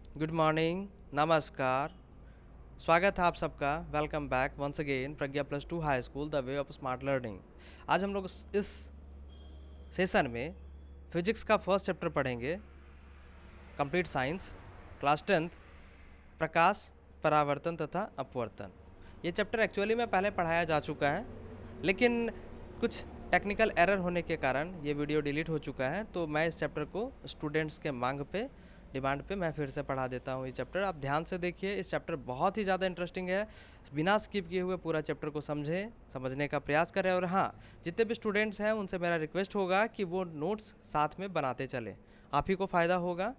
Good morning, नमस्कार। स्वागत है आप सबका। Welcome back once again Pragya plus two high school the way of smart learning. आज हम लोग इस सेशन में फिजिक्स का फर्स्ट चैप्टर पढ़ेंगे, कंप्लीट साइंस, क्लास 10th, प्रकाश, परावर्तन तथा अपवर्तन। ये चैप्टर एक्चुअली में पहले पढ़ाया जा चुका है, लेकिन कुछ टेक्निकल एरर होने के कारण ये वीडियो डिलीट हो चुका है, तो मैं इस चैप्टर को स्टूडेंट्स के मांग पे, डिमांड पे मैं फिर से पढ़ा देता हूँ। ये चैप्टर आप ध्यान से देखिए, इस चैप्टर बहुत ही ज़्यादा इंटरेस्टिंग है। बिना स्किप किए हुए पूरा चैप्टर को समझें, समझने का प्रयास करें। और हाँ, जितने भी स्टूडेंट्स हैं उनसे मेरा रिक्वेस्ट होगा कि वो नोट्स साथ में बनाते चलें, आप ही को फ़ायदा होगा।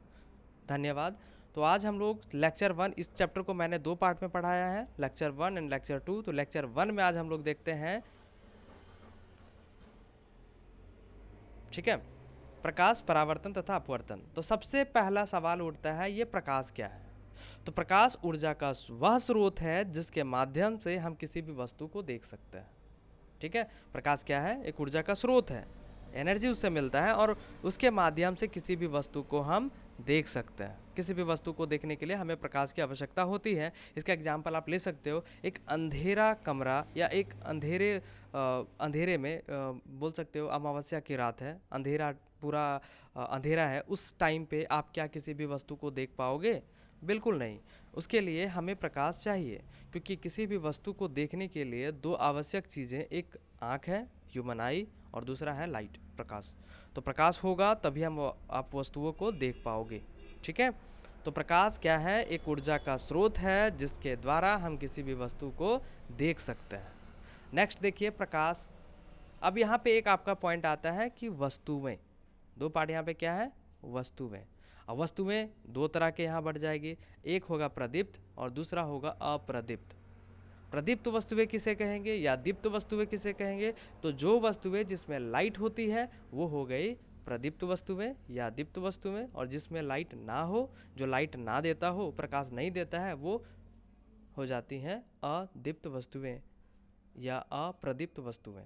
धन्यवाद। तो आज हम लोग लेक्चर 1, इस चैप्टर को मैंने 2 पार्ट में पढ़ाया है, लेक्चर 1 एंड लेक्चर 2। तो लेक्चर 1 में आज हम लोग देखते हैं, ठीक है, प्रकाश, परावर्तन तथा अपवर्तन। तो सबसे पहला सवाल उठता है, ये प्रकाश क्या है? तो प्रकाश ऊर्जा का वह स्रोत है जिसके माध्यम से हम किसी भी वस्तु को देख सकते हैं। ठीक है, प्रकाश क्या है? एक ऊर्जा का स्रोत है, एनर्जी उससे मिलता है और उसके माध्यम से किसी भी वस्तु को हम देख सकते हैं। किसी भी वस्तु को देखने के लिए हमें प्रकाश की आवश्यकता होती है। इसका एग्जाम्पल आप ले सकते हो, एक अंधेरा कमरा या एक अंधेरे में बोल सकते हो, अमावस्या की रात है, अंधेरा पूरा अंधेरा है, उस टाइम पे आप क्या किसी भी वस्तु को देख पाओगे? बिल्कुल नहीं। उसके लिए हमें प्रकाश चाहिए, क्योंकि किसी भी वस्तु को देखने के लिए 2 आवश्यक चीज़ें, एक आँख है, ह्यूमन आई, और दूसरा है लाइट, प्रकाश। तो प्रकाश होगा तभी आप वस्तुओं को देख पाओगे। ठीक है, तो प्रकाश क्या है? एक ऊर्जा का स्रोत है जिसके द्वारा हम किसी भी वस्तु को देख सकते हैं। नेक्स्ट देखिए, प्रकाश। अब यहाँ पे एक आपका पॉइंट आता है कि वस्तुएं, 2 पार्ट यहाँ पे क्या है? वस्तुएं। अब वस्तुएं 2 तरह के यहाँ बढ़ जाएगी, एक होगा प्रदीप्त और दूसरा होगा अप्रदीप्त। प्रदीप्त वस्तुएं किसे कहेंगे या दीप्त वस्तुएं किसे कहेंगे? तो जो वस्तुएं जिसमें लाइट होती है वो हो गई प्रदीप्त वस्तुएं या दीप्त वस्तुएं, और जिसमें लाइट ना हो, जो लाइट ना देता हो, प्रकाश नहीं देता है, वो हो जाती हैं अदीप्त वस्तुएं या अप्रदीप्त वस्तुएं।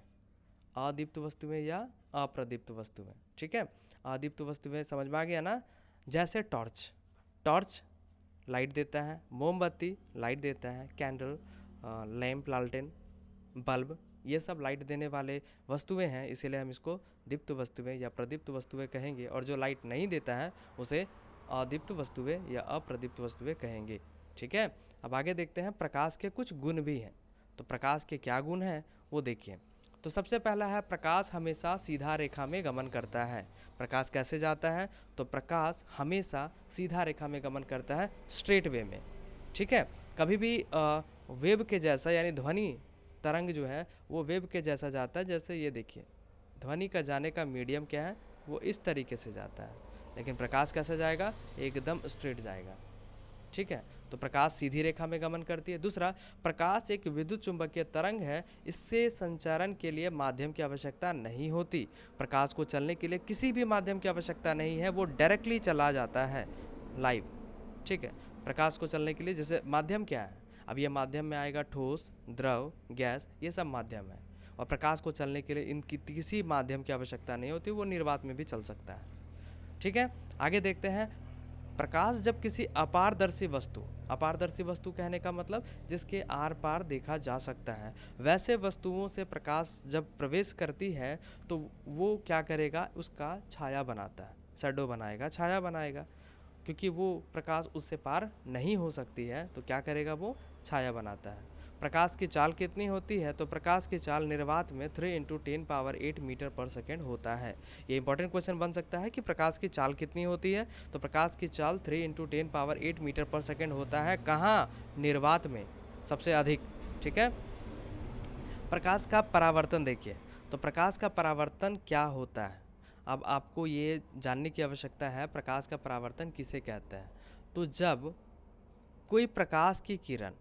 अदीप्त वस्तुएं या अप्रदीप्त वस्तुएं। ठीक है, अदीप्त वस्तुएं समझ में आ गया ना? जैसे टॉर्च, टॉर्च लाइट देता है, मोमबत्ती लाइट देता है, कैंडल, लैंप, लालटेन, बल्ब, ये सब लाइट देने वाले वस्तुएं हैं, इसीलिए हम इसको दीप्त वस्तुएं या प्रदीप्त वस्तुएं कहेंगे। और जो लाइट नहीं देता है उसे अदीप्त वस्तुएं या अप्रदीप्त वस्तुएं कहेंगे। ठीक है, अब आगे देखते हैं, प्रकाश के कुछ गुण भी हैं। तो प्रकाश के क्या गुण हैं वो देखिए। तो सबसे पहला है, प्रकाश हमेशा सीधा रेखा में गमन करता है। प्रकाश कैसे जाता है? तो प्रकाश हमेशा सीधा रेखा में गमन करता है, स्ट्रेट वे में। ठीक है, कभी भी वेव के जैसा, यानी ध्वनि तरंग जो है वो वेव के जैसा जाता है। जैसे ये देखिए, ध्वनि का जाने का मीडियम क्या है? वो इस तरीके से जाता है, लेकिन प्रकाश कैसे जाएगा? एकदम स्ट्रेट जाएगा। ठीक है, तो प्रकाश सीधी रेखा में गमन करती है। दूसरा, प्रकाश एक विद्युत चुंबकीय तरंग है, इससे संचारण के लिए माध्यम की आवश्यकता नहीं होती। प्रकाश को चलने के लिए किसी भी माध्यम की आवश्यकता नहीं है, वो डायरेक्टली चला जाता है लाइव। ठीक है, प्रकाश को चलने के लिए, जैसे माध्यम क्या है? अब ये माध्यम में आएगा ठोस, द्रव, गैस, ये सब माध्यम है। और प्रकाश को चलने के लिए इनकी किसी माध्यम की आवश्यकता नहीं होती, वो निर्वात में भी चल सकता है। ठीक है, आगे देखते हैं, प्रकाश जब किसी अपारदर्शी वस्तु, अपारदर्शी वस्तु कहने का मतलब जिसके आर पार देखा जा सकता है, वैसे वस्तुओं से प्रकाश जब प्रवेश करती है तो वो क्या करेगा? उसका छाया बनाता है, शैडो बनाएगा, छाया बनाएगा। क्योंकि वो प्रकाश उससे पार नहीं हो सकती है, तो क्या करेगा? वो छाया बनाता है। प्रकाश की चाल कितनी होती है? तो प्रकाश की चाल निर्वात में 3 × 10⁸ मीटर पर सेकेंड होता है। ये इंपॉर्टेंट क्वेश्चन बन सकता है कि प्रकाश की चाल कितनी होती है? तो प्रकाश की चाल 3 × 10⁸ मीटर पर सेकेंड होता है। कहाँ? निर्वात में सबसे अधिक। ठीक है, प्रकाश का परावर्तन देखिए। तो प्रकाश का परावर्तन क्या होता है? अब आपको ये जानने की आवश्यकता है, प्रकाश का परावर्तन किसे कहते हैं? तो जब कोई प्रकाश की किरण,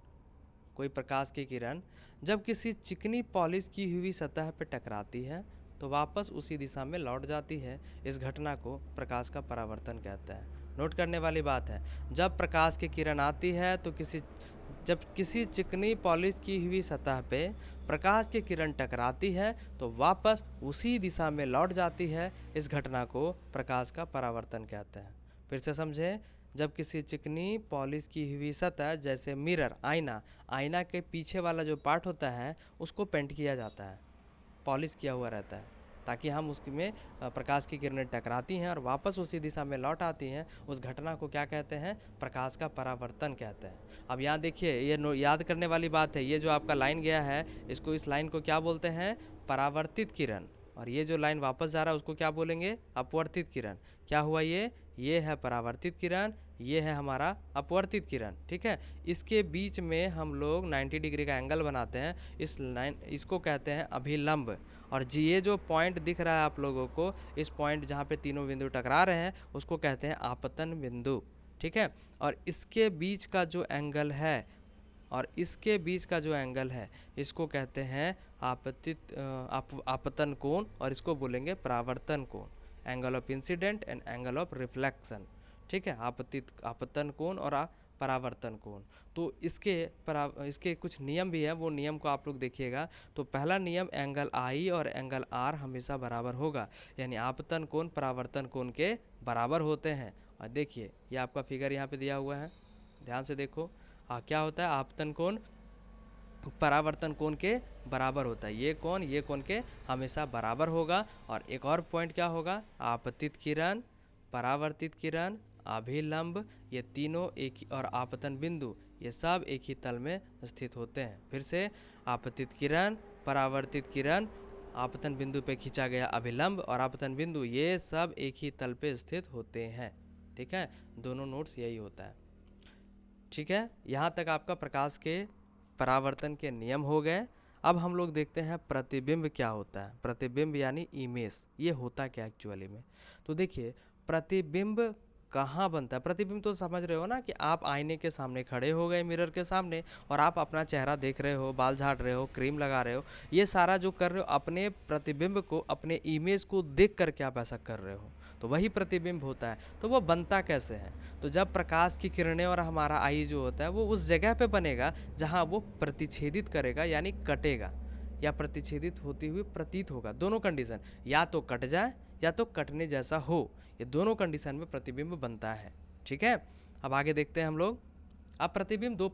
कोई प्रकाश की किरण जब किसी चिकनी पॉलिश की हुई सतह पर टकराती है तो वापस उसी दिशा में लौट जाती है, इस घटना को प्रकाश का परावर्तन कहते हैं। नोट करने वाली बात है, जब प्रकाश की किरण आती है तो जब किसी चिकनी पॉलिश की हुई सतह पे प्रकाश की किरण टकराती है तो वापस उसी दिशा में लौट जाती है, इस घटना को प्रकाश का परावर्तन कहते हैं। फिर से समझें, जब किसी चिकनी पॉलिश की हुई सतह जैसे मिरर आईना के पीछे वाला जो पार्ट होता है उसको पेंट किया जाता है, पॉलिश किया हुआ रहता है, ताकि हम उसमें प्रकाश की किरणें टकराती हैं और वापस उसी दिशा में लौट आती हैं। उस घटना को क्या कहते हैं? प्रकाश का परावर्तन कहते हैं। अब यहाँ देखिए, ये याद करने वाली बात है, ये जो आपका लाइन गया है इसको, इस लाइन को क्या बोलते हैं? परावर्तित किरण। और ये जो लाइन वापस जा रहा है उसको क्या बोलेंगे? अपवर्तित किरण। क्या हुआ ये है परावर्तित किरण, ये है हमारा अपवर्तित किरण। ठीक है, इसके बीच में हम लोग 90 डिग्री का एंगल बनाते हैं, इसको कहते हैं अभिलंब। और ये जो पॉइंट दिख रहा है आप लोगों को, इस पॉइंट जहाँ पे तीनों बिंदु टकरा रहे हैं उसको कहते हैं आपतन बिंदु। ठीक है, और इसके बीच का जो एंगल है इसको कहते हैं आपतन कोण, और इसको बोलेंगे परावर्तन कोण, angle of incident and angle of reflection. ठीक है, आपतन कोण और परावर्तन कोण। तो इसके कुछ नियम भी है, वो नियम को आप लोग देखिएगा। तो पहला नियम, एंगल आई और एंगल आर हमेशा बराबर होगा, यानी आपतन कोण परावर्तन कोण के बराबर होते हैं। और देखिए ये आपका फिगर यहाँ पे दिया हुआ है, ध्यान से देखो। क्या होता है? आपतन कोण परावर्तन कोण के बराबर होता है, ये कोण के हमेशा बराबर होगा। और एक और पॉइंट क्या होगा? आपतित किरण, परावर्तित किरण, अभिलंब, ये तीनों एक ही, और आपतन बिंदु, ये सब एक ही तल में स्थित होते हैं। फिर से, आपतित किरण, परावर्तित किरण, आपतन बिंदु पे खींचा गया अभिलंब और आपतन बिंदु, ये सब एक ही तल पे स्थित होते हैं। ठीक है, दोनों नोट्स यही होता है। ठीक है, यहाँ तक आपका प्रकाश के परावर्तन के नियम हो गए। अब हम लोग देखते हैं प्रतिबिंब क्या होता है। प्रतिबिंब यानी इमेज, ये होता क्या एक्चुअली में? तो देखिए, प्रतिबिंब कहाँ बनता है? प्रतिबिंब तो समझ रहे हो ना, कि आप आईने के सामने खड़े हो गए, मिरर के सामने, और आप अपना चेहरा देख रहे हो, बाल झाड़ रहे हो, क्रीम लगा रहे हो, ये सारा जो कर रहे हो अपने प्रतिबिंब को, अपने इमेज को देख करके आप ऐसा कर रहे हो, तो वही प्रतिबिंब होता है। तो वो बनता कैसे है? तो जब प्रकाश की किरणें और हमारा आई जो होता है वो उस जगह पे बनेगा जहाँ वो प्रतिच्छेदित करेगा, यानी कटेगा, या प्रतिच्छेदित होती हुई प्रतीत होगा। दोनों कंडीशन, या तो कट जाए या तो कटने जैसा हो, ये दोनों कंडीशन में प्रतिबिंब बनता है। ठीक है, अब आगे देखते हैं हम लोग। अब प्रतिबिंब दो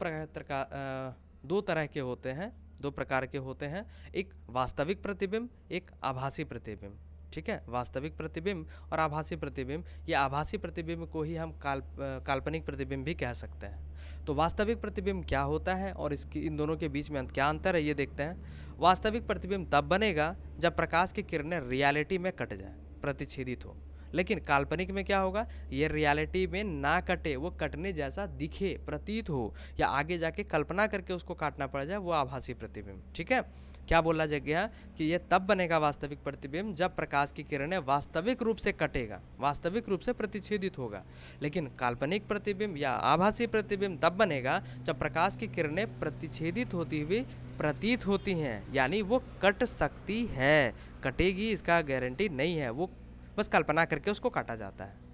तरह के होते हैं, दो प्रकार के होते हैं। एक वास्तविक प्रतिबिंब, एक आभासी प्रतिबिंब। ठीक है, वास्तविक प्रतिबिंब और आभासी प्रतिबिंब। ये आभासी प्रतिबिंब को ही हम काल्पनिक प्रतिबिंब भी कह सकते हैं। तो वास्तविक प्रतिबिंब क्या होता है और इन दोनों के बीच में क्या अंतर है, ये देखते हैं। वास्तविक प्रतिबिंब तब बनेगा जब प्रकाश की किरणें रियलिटी में कट जाए, प्रतिच्छेदित हो। लेकिन काल्पनिक में क्या होगा? ये रियलिटी में ना कटे, वो कटने जैसा दिखे, प्रतीत हो, या आगे जाके कल्पना करके उसको काटना पड़ जाए, वो आभासी प्रतिबिंब। ठीक है, क्या बोला गया कि ये तब बनेगा वास्तविक प्रतिबिंब जब प्रकाश की किरणें वास्तविक रूप से कटेगा, वास्तविक रूप से प्रतिच्छेदित होगा। लेकिन काल्पनिक प्रतिबिंब या आभासी प्रतिबिंब तब बनेगा जब प्रकाश की किरणें प्रतिच्छेदित होती हुई प्रतीत होती हैं, यानी वो कट सकती है, कटेगी इसका गारंटी नहीं है, वो बस कल्पना करके उसको काटा जाता है।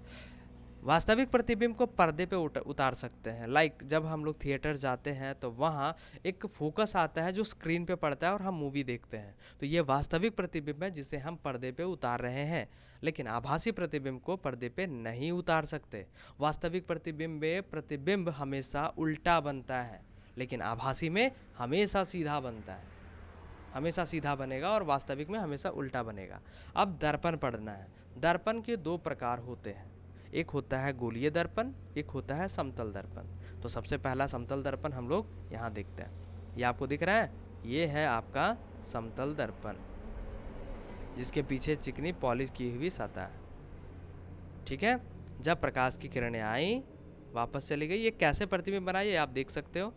वास्तविक प्रतिबिंब को पर्दे पे उतार सकते हैं। लाइक जब हम लोग थिएटर जाते हैं तो वहाँ एक फोकस आता है जो स्क्रीन पे पड़ता है और हम मूवी देखते हैं, तो ये वास्तविक प्रतिबिंब है जिसे हम पर्दे पे उतार रहे हैं। लेकिन आभासी प्रतिबिंब को पर्दे पे नहीं उतार सकते। वास्तविक प्रतिबिंब में प्रतिबिंब हमेशा उल्टा बनता है, लेकिन आभासी में हमेशा सीधा बनता है, हमेशा सीधा बनेगा, और वास्तविक में हमेशा उल्टा बनेगा। अब दर्पण पढ़ना है। दर्पण के दो प्रकार होते हैं, एक होता है गोलीय दर्पण, एक होता है समतल दर्पण। तो सबसे पहला समतल दर्पण हम लोग यहाँ देखते हैं। ये आपको दिख रहा है, ये है आपका समतल दर्पण, जिसके पीछे चिकनी पॉलिश की हुई सतह है। ठीक है, जब प्रकाश की किरणें आई, वापस चली गई, ये कैसे प्रतिबिंब बना, ये आप देख सकते हो,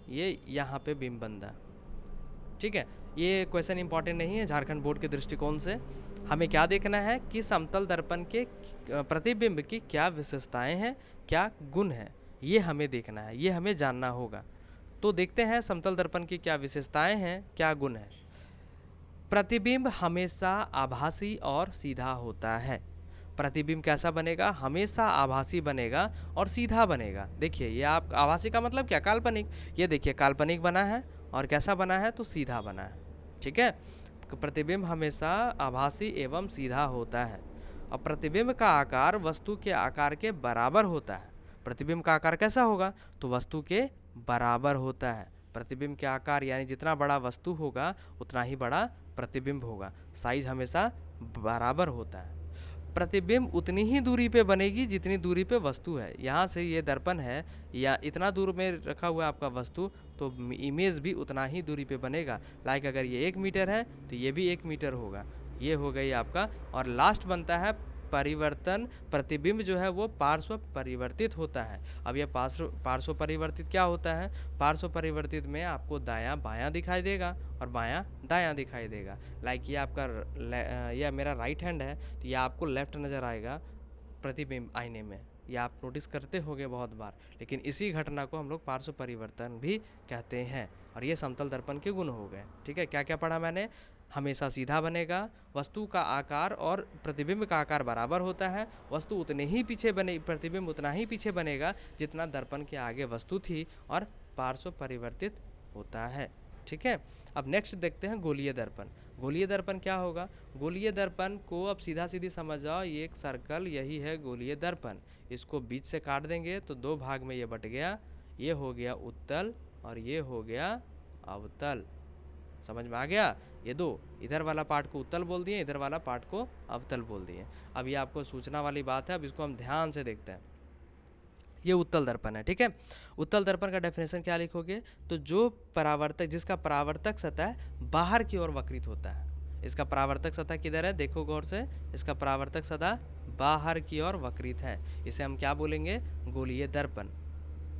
ये यहाँ पे बिंब बंधा। ठीक है, ये क्वेश्चन इंपॉर्टेंट नहीं है झारखंड बोर्ड के दृष्टिकोण से। हमें क्या देखना है कि समतल दर्पण के प्रतिबिंब की क्या विशेषताएं हैं, क्या गुण हैं, ये हमें देखना है, ये हमें जानना होगा। तो देखते हैं समतल दर्पण की क्या विशेषताएं हैं, क्या गुण है। प्रतिबिंब हमेशा आभासी और सीधा होता है। प्रतिबिंब कैसा बनेगा? हमेशा आभासी बनेगा और सीधा बनेगा। देखिए, ये आप आभासी का मतलब क्या? काल्पनिक। ये देखिए काल्पनिक बना है, और कैसा बना है? तो सीधा बना है। ठीक है, प्रतिबिंब हमेशा आभासी एवं सीधा होता है, और प्रतिबिंब का आकार वस्तु के आकार के बराबर होता है। प्रतिबिंब का आकार कैसा होगा, तो वस्तु के बराबर होता है। प्रतिबिंब के आकार यानी जितना बड़ा वस्तु होगा उतना ही बड़ा प्रतिबिंब होगा। साइज हमेशा बराबर होता है। प्रतिबिंब उतनी ही दूरी पे बनेगी जितनी दूरी पे वस्तु है। यहाँ से ये दर्पण है या इतना दूर में रखा हुआ है आपका वस्तु, तो इमेज भी उतना ही दूरी पे बनेगा। लाइक अगर ये 1 मीटर है तो ये भी 1 मीटर होगा। ये हो गई आपका। और लास्ट बनता है परिवर्तन। प्रतिबिंब जो है वो पार्श्व परिवर्तित होता है। अब ये पार्श्व परिवर्तित क्या होता है, पार्श्व परिवर्तित में आपको दायां बायां दिखाई देगा और बायां दायां दिखाई देगा। लाइक ये आपका यह मेरा राइट हैंड है तो ये आपको लेफ्ट नज़र आएगा प्रतिबिंब आईने में। ये आप नोटिस करते होंगे बहुत बार। लेकिन इसी घटना को हम लोग पार्श्व परिवर्तन भी कहते हैं। और ये समतल दर्पण के गुण हो गए। ठीक है, क्या क्या पढ़ा मैंने, हमेशा सीधा बनेगा, वस्तु का आकार और प्रतिबिंब का आकार बराबर होता है, वस्तु उतने ही पीछे बने, प्रतिबिंब उतना ही पीछे बनेगा जितना दर्पण के आगे वस्तु थी, और पार्श्व परिवर्तित होता है। ठीक है, अब नेक्स्ट देखते हैं गोलीय दर्पण। गोलीय दर्पण क्या होगा, गोलीय दर्पण को अब सीधा सीधी समझ जाओ, ये एक सर्कल, यही है गोलीय दर्पण। इसको बीच से काट देंगे तो 2 भाग में ये बट गया। ये हो गया उत्तल और ये हो गया अवतल। समझ में आ गया, ये दो, इधर वाला पार्ट को उत्तल बोल दिए, इधर वाला पार्ट को अवतल बोल दिए। अब ये आपको सूचना वाली बात है। अब इसको हम ध्यान से देखते हैं। ये उत्तल दर्पण है। ठीक है, उत्तल दर्पण का डेफिनेशन क्या लिखोगे, तो जो परावर्तक, जिसका परावर्तक सतह बाहर की ओर वक्रित होता है। इसका परावर्तक सतह किधर है, देखो गौर से, इसका परावर्तक सतह बाहर की ओर वक्रित है। इसे हम क्या बोलेंगे, गोलीय दर्पण।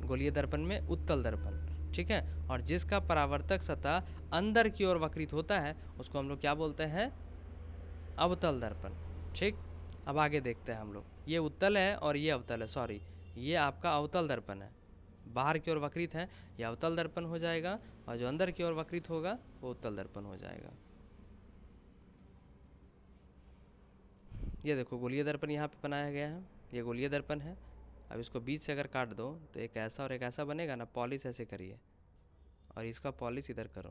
गोलीय दर्पण में उत्तल दर्पण। ठीक है, और जिसका परावर्तक सतह अंदर की ओर वक्रित होता है उसको हम लोग क्या बोलते हैं, अवतल दर्पण। ठीक, अब आगे देखते हैं हम लोग। ये उत्तल है और ये अवतल है, सॉरी, ये आपका अवतल दर्पण है। बाहर की ओर वक्रित है, यह अवतल दर्पण हो जाएगा, और जो अंदर की ओर वक्रित होगा वो उत्तल दर्पण हो जाएगा। ये देखो गोलीय दर्पण यहाँ पे बनाया गया है, ये गोलीय दर्पण है। अब इसको बीच से अगर काट दो तो एक ऐसा और एक ऐसा बनेगा ना, पॉलिश ऐसे करिए और इसका पॉलिश इधर करो,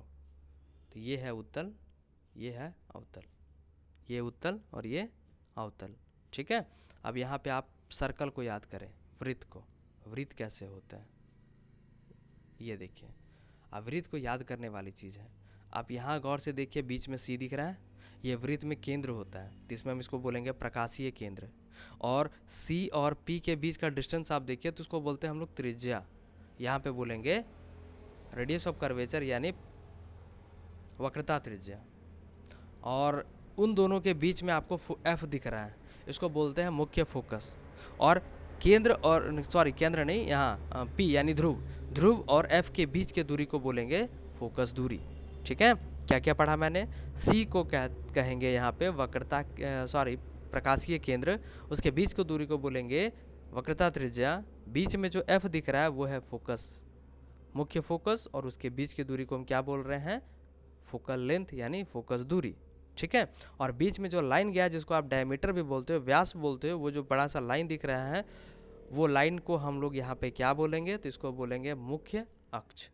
तो ये है उत्तल, ये है अवतल, ये उत्तल और ये अवतल। ठीक है, अब यहाँ पे आप सर्कल को याद करें, वृत्त को, वृत्त कैसे होता है ये देखिए। अब वृत्त को याद करने वाली चीज़ है। आप यहाँ गौर से देखिए, बीच में सी दिख रहा है, ये वृत्त में केंद्र होता है, जिसमें हम इसको बोलेंगे प्रकाशीय केंद्र। और सी और पी के बीच का डिस्टेंस आप देखिए तो उसको बोलते हैं हम लोग त्रिज्या। यहाँ पे बोलेंगे रेडियस ऑफ कर्वेचर यानी वक्रता त्रिज्या। और उन दोनों के बीच में आपको एफ दिख रहा है, इसको बोलते हैं मुख्य फोकस। और केंद्र और सॉरी केंद्र नहीं, यहाँ पी यानी ध्रुव, ध्रुव और एफ के बीच के दूरी को बोलेंगे फोकस दूरी। ठीक है, क्या क्या पढ़ा मैंने, सी को कहेंगे यहाँ पे वक्रता, सॉरी प्रकाशीय केंद्र, उसके बीच को दूरी को बोलेंगे वक्रता त्रिज्या, बीच में जो एफ दिख रहा है वो है फोकस, मुख्य फोकस, और उसके बीच की दूरी को हम क्या बोल रहे हैं, फोकल लेंथ यानी फोकस दूरी। ठीक है, और बीच में जो लाइन गया जिसको आप डायमीटर भी बोलते हो, व्यास बोलते हो, वो जो बड़ा सा लाइन दिख रहा है वो लाइन को हम लोग यहाँ पे क्या बोलेंगे, तो इसको बोलेंगे मुख्य अक्ष।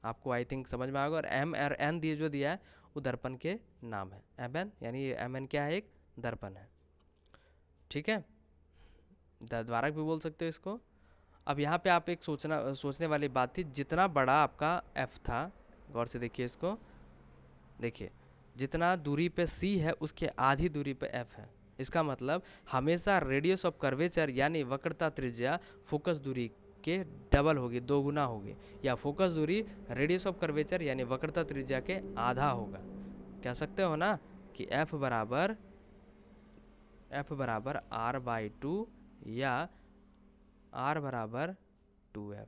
आपको आई थिंक समझ में आएगा। और एम और एन दिए जो दिया है वो दर्पण के नाम है, एम एन, यानी एम एन क्या है, एक दर्पण है। ठीक है, द्वारक भी बोल सकते हो इसको। अब यहाँ पे आप एक सोचने वाली बात थी, जितना बड़ा आपका एफ था, गौर से देखिए इसको, देखिए जितना दूरी पे सी है उसके आधी दूरी पे एफ है। इसका मतलब हमेशा रेडियस ऑफ कर्वेचर यानी वक्रता त्रिज्या फोकस दूरी के डबल होगी, 2 गुना होगी, या फोकस दूरी रेडियस ऑफ कर्वेचर यानी वक्रता त्रिज्या के आधा होगा। कह सकते हो ना कि एफ बराबर r/2 या r बराबर 2f।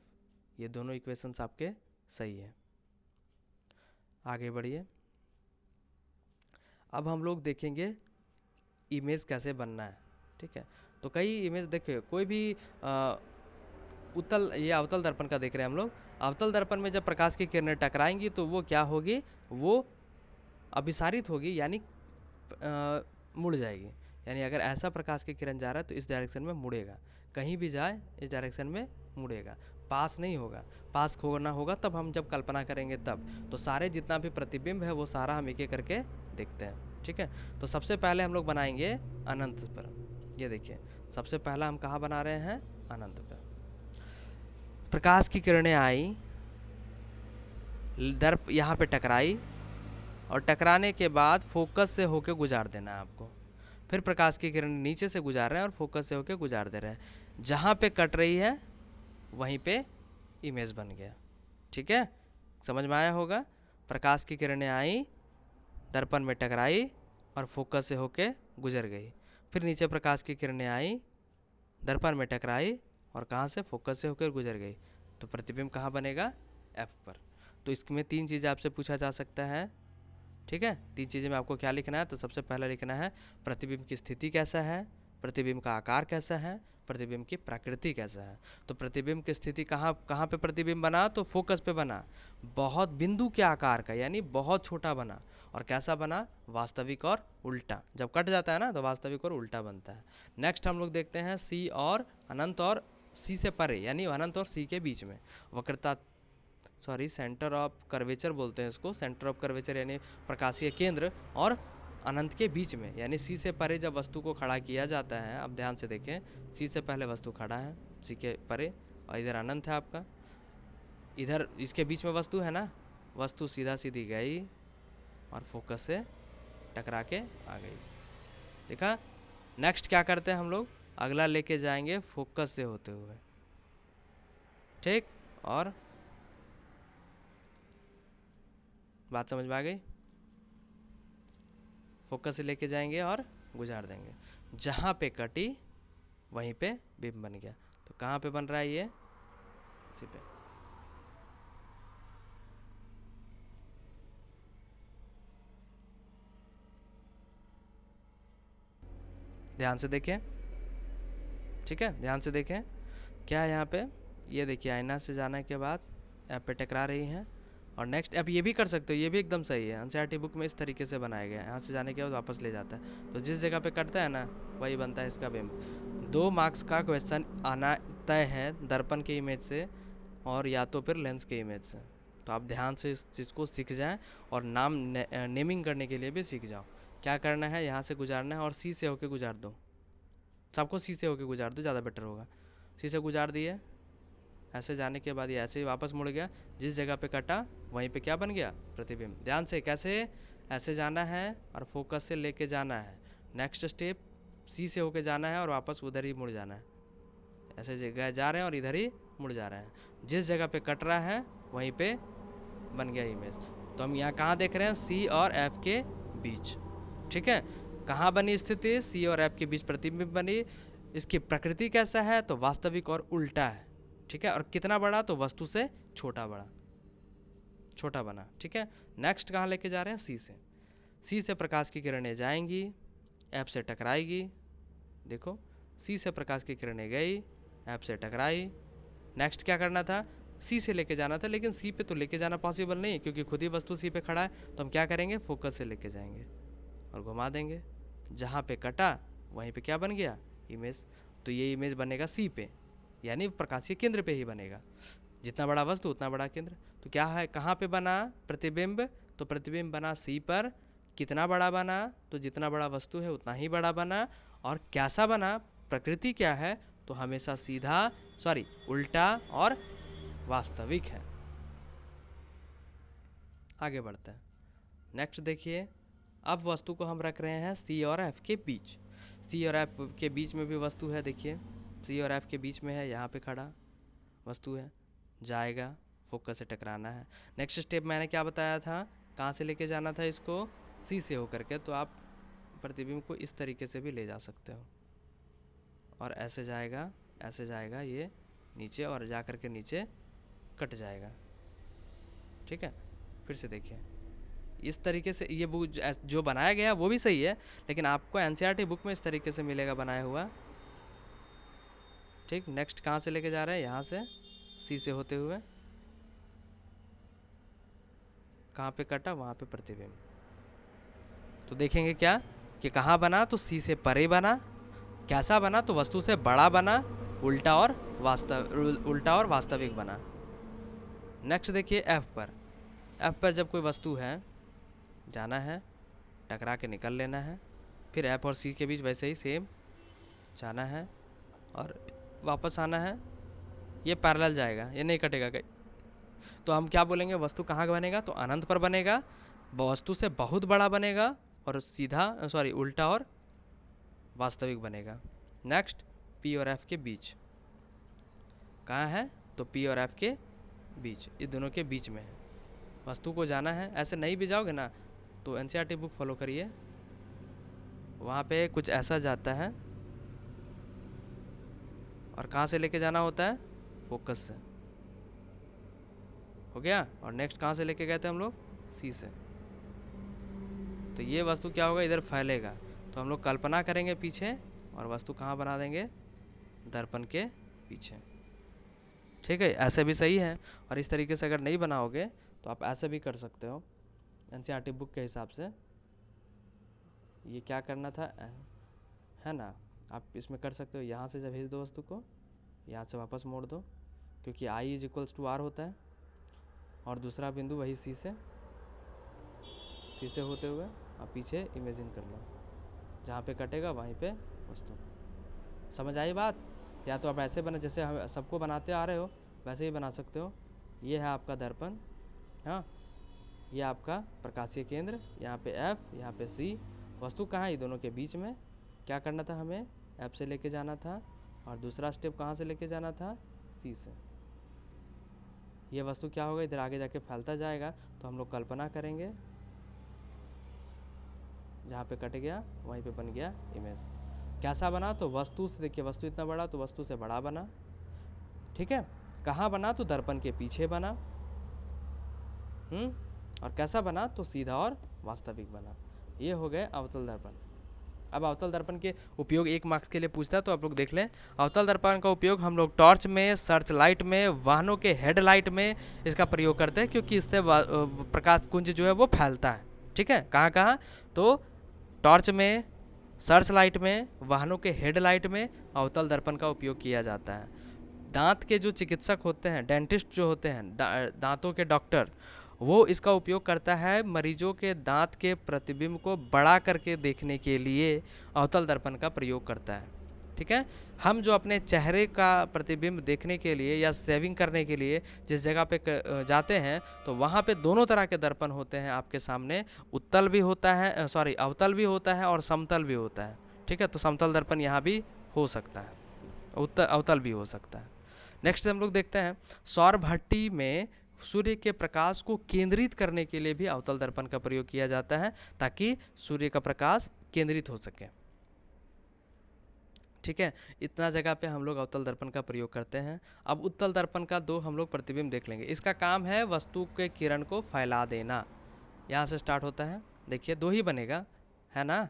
ये दोनों इक्वेशंस आपके सही है। आगे बढ़िए, अब हम लोग देखेंगे इमेज कैसे बनना है। ठीक है, तो कई इमेज देखिए, कोई भी उत्तल, ये अवतल दर्पण का देख रहे हैं हम लोग। अवतल दर्पण में जब प्रकाश की किरणें टकराएंगी तो वो क्या होगी, वो अभिसारित होगी यानी मुड़ जाएगी। यानी अगर ऐसा प्रकाश की किरण जा रहा है तो इस डायरेक्शन में मुड़ेगा, कहीं भी जाए इस डायरेक्शन में मुड़ेगा, पास नहीं होगा। पास होना होगा तब हम जब कल्पना करेंगे तब। तो सारे जितना भी प्रतिबिंब है वो सारा हम एक एक करके देखते हैं। ठीक है, तो सबसे पहले हम लोग बनाएंगे अनंत पर। ये देखिए, सबसे पहला हम कहाँ बना रहे हैं, अनंत पर। प्रकाश की किरणें आई, दर्प यहाँ पे टकराई, और टकराने के बाद फोकस से होके गुजार देना है आपको। फिर प्रकाश की किरण नीचे से गुजार रहे हैं और फोकस से होके गुजार दे रहे हैं। जहाँ पे कट रही है वहीं पे इमेज बन गया। ठीक है, समझ में आया होगा। प्रकाश की किरणें आई, दर्पण में टकराई और फोकस से होके गुजर गई। फिर नीचे प्रकाश की किरणें आई, दर्पण में टकराई और कहाँ से, फोकस से होकर गुजर गई। तो प्रतिबिंब कहाँ बनेगा, एफ पर। तो इसमें 3 चीज़ें आपसे पूछा जा सकता है। ठीक है, 3 चीज़ें में आपको क्या लिखना है, तो सबसे पहला लिखना है प्रतिबिंब की स्थिति कैसा है, प्रतिबिंब का आकार कैसा है, प्रतिबिंब की प्रकृति कैसा है। तो प्रतिबिंब की स्थिति कहाँ कहाँ पे प्रतिबिंब बना, तो फोकस पे बना, बहुत बिंदु के आकार का, यानी बहुत छोटा बना। और कैसा बना, वास्तविक और उल्टा। जब कट जाता है ना तो वास्तविक और उल्टा बनता है। नेक्स्ट हम लोग देखते हैं सी और अनंत और सी से परे, यानी अनंत और सी के बीच में वक्रता, सेंटर ऑफ कर्वेचर बोलते हैं इसको। सेंटर ऑफ कर्वेचर यानी प्रकाशीय केंद्र और अनंत के बीच में, यानी सी से परे जब वस्तु को खड़ा किया जाता है। अब ध्यान से देखें, सी से पहले वस्तु खड़ा है, सी के परे, और इधर अनंत है आपका, इधर इसके बीच में वस्तु है ना। वस्तु सीधा सीधी गई और फोकस से टकरा के आ गई। देखा। नेक्स्ट क्या करते हैं हम लोग, अगला लेके जाएंगे फोकस से होते हुए। ठीक, और बात समझ में आ गई। फोकस से लेके जाएंगे और गुजार देंगे। जहाँ पे कटी वहीं पे बिंब बन गया। तो कहाँ पे बन रहा है ये, इसी पे। ध्यान से देखें। ठीक है, ध्यान से देखें क्या है यहाँ पे। ये देखिए, आईना से जाने के बाद ऐप पे टकरा रही हैं। और नेक्स्ट आप ये भी कर सकते हो, ये भी एकदम सही है। एनसीईआरटी बुक में इस तरीके से बनाया गया है, यहाँ से जाने के बाद वापस ले जाता है। तो जिस जगह पे कटता है ना वही बनता है इसका बिंब। 2 मार्क्स का क्वेश्चन आना तय है दर्पण के इमेज से और या तो फिर लेंस के इमेज से। तो आप ध्यान से इस चीज़ को सीख जाएं और नेमिंग करने के लिए भी सीख जाओ। क्या करना है, यहाँ से गुजारना है और सी से होके गुजार दो। सबको सी से होके गुजार दो, ज़्यादा बेटर होगा। सी से गुजार दिए, ऐसे जाने के बाद ये ऐसे ही वापस मुड़ गया। जिस जगह पे कटा वहीं पे क्या बन गया, प्रतिबिंब। ध्यान से, कैसे, ऐसे जाना है और फोकस से लेके जाना है। नेक्स्ट स्टेप सी से होके जाना है और वापस उधर ही मुड़ जाना है। ऐसे जगह जा रहे हैं और इधर ही मुड़ जा रहे हैं। जिस जगह पे कट रहा है वहीं पे बन गया इमेज। तो हम यहाँ कहाँ देख रहे हैं, सी और एफ के बीच। ठीक है, कहाँ बनी स्थिति, सी और एफ के बीच प्रतिबिंब बनी। इसकी प्रकृति कैसा है, तो वास्तविक और उल्टा है। ठीक है, और कितना बड़ा, तो वस्तु से छोटा बना। ठीक है, नेक्स्ट कहाँ लेके जा रहे हैं, सी से। सी से प्रकाश की किरणें जाएंगी, एफ से टकराएगी। देखो, सी से प्रकाश की किरणें गई, एफ से टकराई। नेक्स्ट क्या करना था, सी से लेके जाना था, लेकिन सी पे तो लेके जाना पॉसिबल नहीं है क्योंकि खुद ही वस्तु सी पे खड़ा है। तो हम क्या करेंगे, फोकस से लेके जाएंगे और घुमा देंगे। जहाँ पे कटा वहीं पे क्या बन गया, इमेज। तो ये इमेज बनेगा सी पे, यानी प्रकाशीय केंद्र पे ही बनेगा। जितना बड़ा वस्तु उतना बड़ा केंद्र। तो क्या है, कहाँ पे बना प्रतिबिंब, तो प्रतिबिंब बना सी पर। कितना बड़ा बना, तो जितना बड़ा वस्तु है उतना ही बड़ा बना। और कैसा बना, प्रकृति क्या है, तो हमेशा सीधा, उल्टा और वास्तविक है। आगे बढ़ते हैं। नेक्स्ट देखिए, अब वस्तु को हम रख रहे हैं सी और एफ के बीच। सी और एफ के बीच में भी वस्तु है। देखिए, सी और एफ के बीच में है, यहाँ पे खड़ा वस्तु है, जाएगा, फोकस से टकराना है। नेक्स्ट स्टेप मैंने क्या बताया था, कहाँ से लेके जाना था इसको, सी से होकर के। तो आप प्रतिबिंब को इस तरीके से भी ले जा सकते हो और ऐसे जाएगा ये नीचे और जा कर के नीचे कट जाएगा। ठीक है, फिर से देखिए, इस तरीके से ये वो जो बनाया गया वो भी सही है, लेकिन आपको एनसीईआरटी बुक में इस तरीके से मिलेगा बनाया हुआ। ठीक, नेक्स्ट कहाँ से लेके जा रहे हैं, यहाँ से सी से होते हुए, कहाँ पे कटा वहाँ पे प्रतिबिंब। तो देखेंगे क्या कि कहाँ बना, तो सी से परे बना। कैसा बना, तो वस्तु से बड़ा बना, उल्टा और वास्तविक बना। नेक्स्ट देखिए एफ पर। एफ पर जब कोई वस्तु है, जाना है, टकरा के निकल लेना है। फिर एफ और सी के बीच वैसे ही सेम जाना है और वापस आना है। ये पैरेलल जाएगा, ये नहीं कटेगा कहीं। तो हम क्या बोलेंगे, वस्तु कहाँ बनेगा, तो अनंत पर बनेगा, वस्तु से बहुत बड़ा बनेगा, और सीधा सॉरी उल्टा और वास्तविक बनेगा। नेक्स्ट, पी और एफ के बीच कहाँ है, तो पी और एफ के बीच, ये दोनों के बीच में है, वस्तु को जाना है। ऐसे नहीं भी जाओगे ना तो एनसीईआरटी बुक फॉलो करिए, वहाँ पे कुछ ऐसा जाता है, और कहाँ से लेके जाना होता है, फोकस से। हो गया। और नेक्स्ट कहाँ से लेके गए थे हम लोग, सी से। तो ये वस्तु क्या होगा, इधर फैलेगा, तो हम लोग कल्पना करेंगे पीछे, और वस्तु कहाँ बना देंगे, दर्पण के पीछे। ठीक है, ऐसे भी सही है। और इस तरीके से अगर नहीं बनाओगे तो आप ऐसे भी कर सकते हो एनसीईआरटी बुक के हिसाब से। ये क्या करना था, है ना, आप इसमें कर सकते हो, यहाँ से जब भेज दो वस्तु को, यहाँ से वापस मोड़ दो, क्योंकि I is equals to are होता है, और दूसरा बिंदु वही सी से होते हुए आप पीछे इमेजिन कर लो, जहाँ पे कटेगा वहीं पे वस्तु। समझ आई बात। या तो आप ऐसे बना, जैसे हम सबको बनाते आ रहे हो वैसे ही बना सकते हो। ये है आपका दर्पण, हाँ, ये आपका प्रकाशीय केंद्र, यहाँ पे एफ, यहाँ पे सी, वस्तु कहाँ है, ये दोनों के बीच में। क्या करना था हमें, एफ से लेके जाना था, और दूसरा स्टेप कहाँ से लेके जाना था, सी से। ये वस्तु क्या होगा, इधर आगे जाके फैलता जाएगा, तो हम लोग कल्पना करेंगे, जहाँ पे कट गया वहीं पे बन गया इमेज। कैसा बना, तो वस्तु से, देखिए वस्तु इतना बड़ा तो वस्तु से बड़ा बना। ठीक है, कहाँ बना, तो दर्पण के पीछे बना। और कैसा बना, तो सीधा और वास्तविक बना। ये हो गए अवतल दर्पण। अब अवतल दर्पण के उपयोग 1 मार्क्स के लिए पूछता है, तो आप लोग देख लें। अवतल दर्पण का उपयोग हम लोग टॉर्च में, सर्च लाइट में, वाहनों के हेडलाइट में इसका प्रयोग करते हैं, क्योंकि इससे प्रकाश कुंज जो है वो फैलता है। ठीक है, कहाँ कहाँ, तो टॉर्च में, सर्च लाइट में, वाहनों के हेडलाइट में अवतल दर्पण का उपयोग किया जाता है। दांत के जो चिकित्सक होते हैं, डेंटिस्ट जो होते हैं, दांतों के डॉक्टर, वो इसका उपयोग करता है मरीजों के दांत के प्रतिबिंब को बड़ा करके देखने के लिए अवतल दर्पण का प्रयोग करता है। ठीक है, हम जो अपने चेहरे का प्रतिबिंब देखने के लिए या सेविंग करने के लिए जिस जगह पे जाते हैं, तो वहाँ पे दोनों तरह के दर्पण होते हैं आपके सामने। उत्तल भी होता है, सॉरी अवतल भी होता है, और समतल भी होता है। ठीक है, तो समतल दर्पण यहाँ भी हो सकता है, अवतल भी हो सकता है। नेक्स्ट हम लोग देखते हैं, सौर भट्टी में सूर्य के प्रकाश को केंद्रित करने के लिए भी अवतल दर्पण का प्रयोग किया जाता है, ताकि सूर्य का प्रकाश केंद्रित हो सके। ठीक है, इतना जगह पे हम लोग अवतल दर्पण का प्रयोग करते हैं। अब उत्तल दर्पण का 2 हम लोग प्रतिबिंब देख लेंगे। इसका काम है वस्तु के किरण को फैला देना। यहाँ से स्टार्ट होता है, देखिए 2 ही बनेगा, है ना,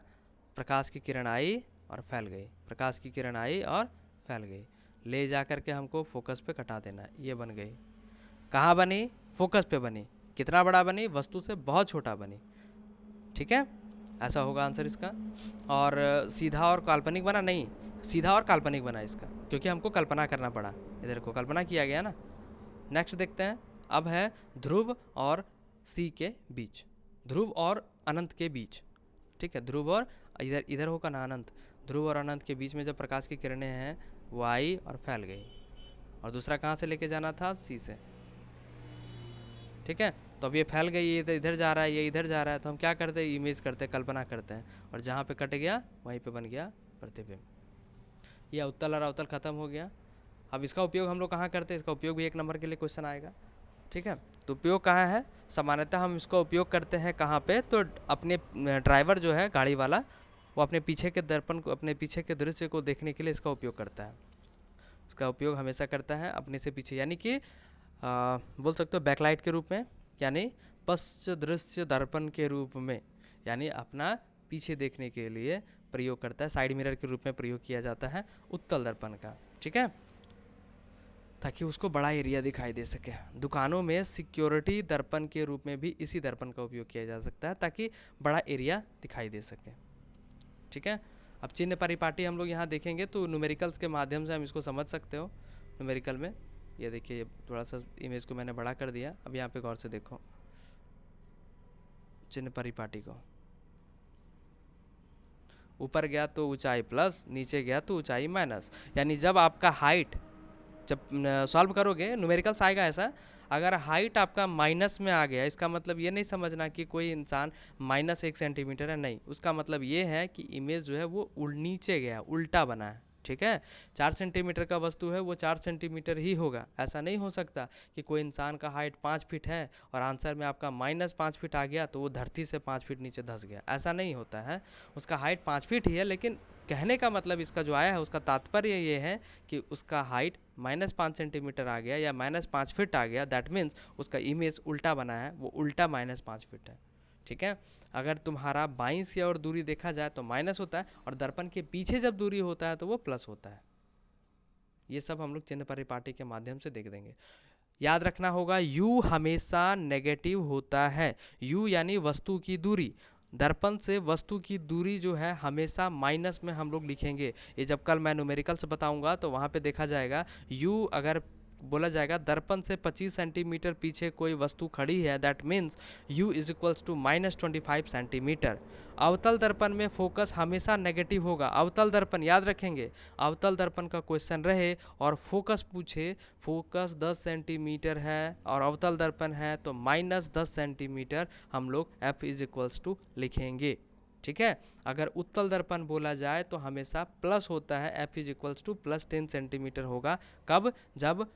प्रकाश की किरण आई और फैल गई, प्रकाश की किरण आई और फैल गई, ले जा कर के हमको फोकस पे कटा देना। ये बन गई, कहाँ बनी, फोकस पे बनी। कितना बड़ा बनी, वस्तु से बहुत छोटा बनी। ठीक है, ऐसा होगा आंसर इसका। और सीधा और काल्पनिक बना, नहीं, सीधा और काल्पनिक बना इसका, क्योंकि हमको कल्पना करना पड़ा, इधर को कल्पना किया गया ना। नेक्स्ट देखते हैं, अब है ध्रुव और सी के बीच, ध्रुव और अनंत के बीच। ठीक है, ध्रुव और इधर इधर होगा ना अनंत, ध्रुव और अनंत के बीच में जब प्रकाश की किरणें हैं वो आई और फैल गई, और दूसरा कहाँ से लेके जाना था, सी से। ठीक है, तो अब ये फैल गई, ये इधर जा रहा है, ये इधर जा रहा है, तो हम क्या करते हैं, इमेज करते हैं, कल्पना करते हैं, और जहाँ पे कट गया वहीं पे बन गया प्रतिबिंब। यह उत्तल और अवतल खत्म हो गया। अब इसका उपयोग हम लोग कहाँ करते हैं, इसका उपयोग भी 1 नंबर के लिए क्वेश्चन आएगा। ठीक है, तो उपयोग कहाँ है, सामान्यतः हम इसका उपयोग करते हैं कहाँ पे, तो अपने ड्राइवर जो है गाड़ी वाला, वो अपने पीछे के दर्पण को, अपने पीछे के दृश्य को देखने के लिए इसका उपयोग करता है। इसका उपयोग हमेशा करता है अपने से पीछे, यानी कि बोल सकते हो बैकलाइट के रूप में, यानी पश्च दृश्य दर्पण के रूप में, यानी अपना पीछे देखने के लिए प्रयोग करता है, साइड मिरर के रूप में प्रयोग किया जाता है उत्तल दर्पण का। ठीक है, ताकि उसको बड़ा एरिया दिखाई दे सके। दुकानों में सिक्योरिटी दर्पण के रूप में भी इसी दर्पण का उपयोग किया जा सकता है, ताकि बड़ा एरिया दिखाई दे सके। ठीक है, अब चिन्ह परिपाटी हम लोग यहाँ देखेंगे, तो न्यूमेरिकल्स के माध्यम से हम इसको समझ सकते हो। न्यूमेरिकल में ये देखिए, ये थोड़ा सा इमेज को मैंने बड़ा कर दिया, अब यहाँ पे गौर से देखो चिन्ह परिपाटी को। ऊपर गया तो ऊंचाई प्लस, नीचे गया तो ऊंचाई माइनस, यानी जब आपका हाइट जब सॉल्व करोगे न्यूमेरिकल्स आएगा ऐसा, अगर हाइट आपका माइनस में आ गया, इसका मतलब ये नहीं समझना कि कोई इंसान -1 सेंटीमीटर है, नहीं, उसका मतलब ये है कि इमेज जो है वो नीचे गया, उल्टा बना है, ठीक है। 4 सेंटीमीटर का वस्तु है वो 4 सेंटीमीटर ही होगा, ऐसा नहीं हो सकता कि कोई इंसान का हाइट 5 फीट है और आंसर में आपका -5 फीट आ गया तो वो धरती से 5 फीट नीचे धंस गया, ऐसा नहीं होता है। उसका हाइट 5 फीट ही है, लेकिन कहने का मतलब इसका जो आया है उसका तात्पर्य ये है कि उसका हाइट -5 सेंटीमीटर आ गया या -5 फीट आ गया, दैट मीन्स उसका इमेज उल्टा बना है, वो उल्टा -5 फीट है, ठीक है। अगर तुम्हारा बाईं से और दूरी देखा जाए तो माइनस होता है, और दर्पण के पीछे जब दूरी होता है तो वो प्लस होता है। ये सब हम लोग चिन्ह परिपाटी के माध्यम से देख देंगे। याद रखना होगा u हमेशा नेगेटिव होता है, u यानी वस्तु की दूरी, दर्पण से वस्तु की दूरी जो है हमेशा माइनस में हम लोग लिखेंगे। ये जब कल मैं न्यूमेरिकल्स बताऊंगा तो वहाँ पे देखा जाएगा u अगर बोला जाएगा दर्पण से 25 सेंटीमीटर पीछे कोई वस्तु खड़ी है, that means u is equals to -25 centimetre. अवतल दर्पण में फोकस हमेशा नेगेटिव होगा, अवतल दर्पण याद रखेंगे, अवतल दर्पण का क्वेश्चन रहे और फोकस पूछे, फोकस 10 सेंटीमीटर है और अवतल दर्पण है तो -10 सेंटीमीटर हम लोग f इज इक्वल्स टू लिखेंगे, ठीक है। अगर उत्तल दर्पण बोला जाए तो हमेशा प्लस होता है, f is equals to +10 centimetre होगा, कब, जब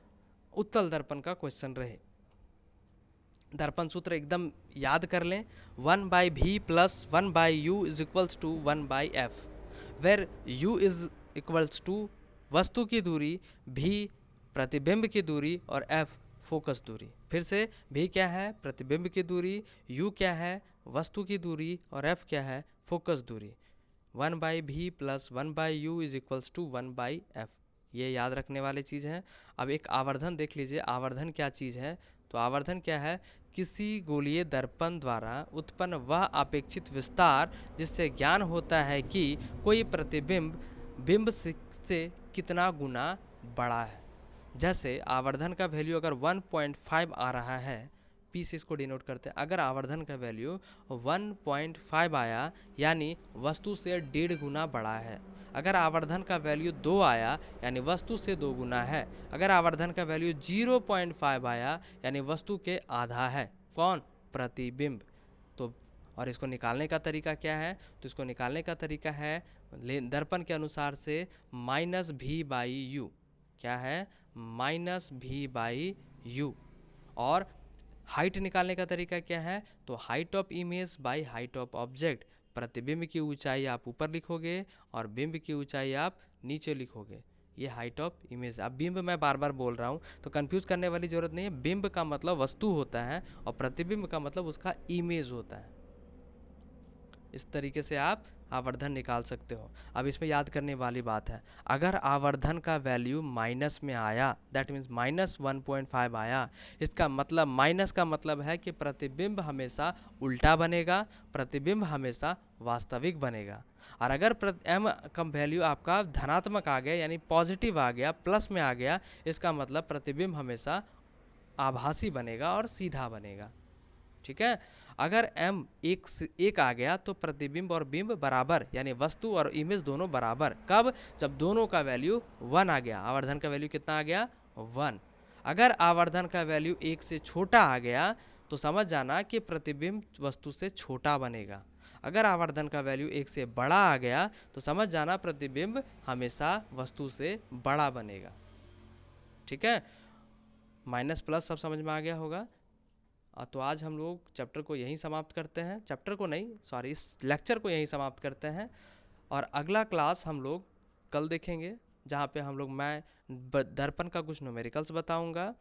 उत्तल दर्पण का क्वेश्चन रहे। दर्पण सूत्र एकदम याद कर लें, 1/v + 1/u is equals to 1/f, where u is equals to वस्तु की दूरी, v प्रतिबिंब की दूरी और f फोकस दूरी। फिर से v क्या है, प्रतिबिंब की दूरी, u क्या है, वस्तु की दूरी, और f क्या है, फोकस दूरी। 1/v + 1/u is equals to 1/f, ये याद रखने वाली चीज़ है। अब एक आवर्धन देख लीजिए, आवर्धन क्या चीज़ है, तो आवर्धन क्या है, किसी गोलीय दर्पण द्वारा उत्पन्न वह अपेक्षित विस्तार जिससे ज्ञान होता है कि कोई प्रतिबिंब बिंब से कितना गुना बड़ा है। जैसे आवर्धन का वैल्यू अगर 1.5 आ रहा है, पी से इसको डिनोट करते हैं, अगर आवर्धन का वैल्यू 1.5 आया यानी वस्तु से 1.5 गुना बड़ा है। अगर आवर्धन का वैल्यू 2 आया यानी वस्तु से 2 गुना है। अगर आवर्धन का वैल्यू 0.5 आया यानी वस्तु के आधा है, कौन, प्रतिबिंब। तो और इसको निकालने का तरीका क्या है, तो इसको निकालने का तरीका है दर्पण के अनुसार से -v/u, क्या है, -v/u। और हाइट निकालने का तरीका क्या है, तो height of image by height of object, प्रतिबिंब की ऊंचाई आप ऊपर लिखोगे और बिंब की ऊंचाई आप नीचे लिखोगे, ये हाइट ऑफ इमेज। अब बिंब मैं बार बार बोल रहा हूँ तो कंफ्यूज करने वाली जरूरत नहीं है, बिंब का मतलब वस्तु होता है और प्रतिबिंब का मतलब उसका इमेज होता है। इस तरीके से आप आवर्धन निकाल सकते हो। अब इसमें याद करने वाली बात है, अगर आवर्धन का वैल्यू माइनस में आया, दैट मीन्स -1.5 आया, इसका मतलब, माइनस का मतलब है कि प्रतिबिंब हमेशा उल्टा बनेगा, प्रतिबिंब हमेशा वास्तविक बनेगा। और अगर m का वैल्यू आपका धनात्मक आ गया यानी पॉजिटिव आ गया, प्लस में आ गया, इसका मतलब प्रतिबिंब हमेशा आभासी बनेगा और सीधा बनेगा, ठीक है। अगर m 1 आ गया तो प्रतिबिंब और बिंब बराबर, यानी वस्तु और इमेज दोनों बराबर, कब, जब दोनों का वैल्यू 1 आ गया। आवर्धन का वैल्यू कितना आ गया, 1। अगर आवर्धन का वैल्यू 1 से छोटा आ गया तो समझ जाना कि प्रतिबिंब वस्तु से छोटा बनेगा। अगर आवर्धन का वैल्यू 1 से बड़ा आ गया तो समझ जाना प्रतिबिंब हमेशा वस्तु से बड़ा बनेगा, ठीक है। माइनस प्लस सब समझ में आ गया होगा। तो आज हम लोग चैप्टर को यहीं समाप्त करते हैं, चैप्टर को नहीं, सॉरी, इस लेक्चर को यहीं समाप्त करते हैं। और अगला क्लास हम लोग कल देखेंगे, जहाँ पे हम लोग, मैं दर्पण का कुछ न्यूमेरिकल्स बताऊंगा,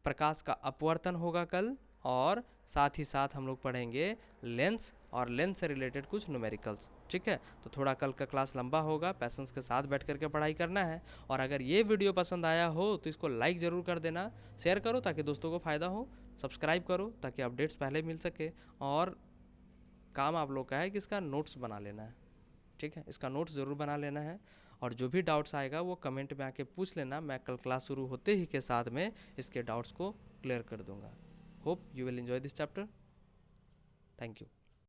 प्रकाश का अपवर्तन होगा कल, और साथ ही साथ हम लोग पढ़ेंगे लेंस और लेंस से रिलेटेड कुछ न्यूमेरिकल्स, ठीक है। तो थोड़ा कल का क्लास लंबा होगा, पैसेंस के साथ बैठ करके पढ़ाई करना है। और अगर ये वीडियो पसंद आया हो तो इसको लाइक ज़रूर कर देना, शेयर करो ताकि दोस्तों को फ़ायदा हो, सब्सक्राइब करो ताकि अपडेट्स पहले मिल सके। और काम आप लोग का है कि इसका नोट्स बना लेना है, ठीक है, इसका नोट्स ज़रूर बना लेना है। और जो भी डाउट्स आएगा वो कमेंट में आके पूछ लेना, मैं कल क्लास शुरू होते ही के साथ में इसके डाउट्स को क्लियर कर दूंगा। Hope you will enjoy this chapter. Thank you.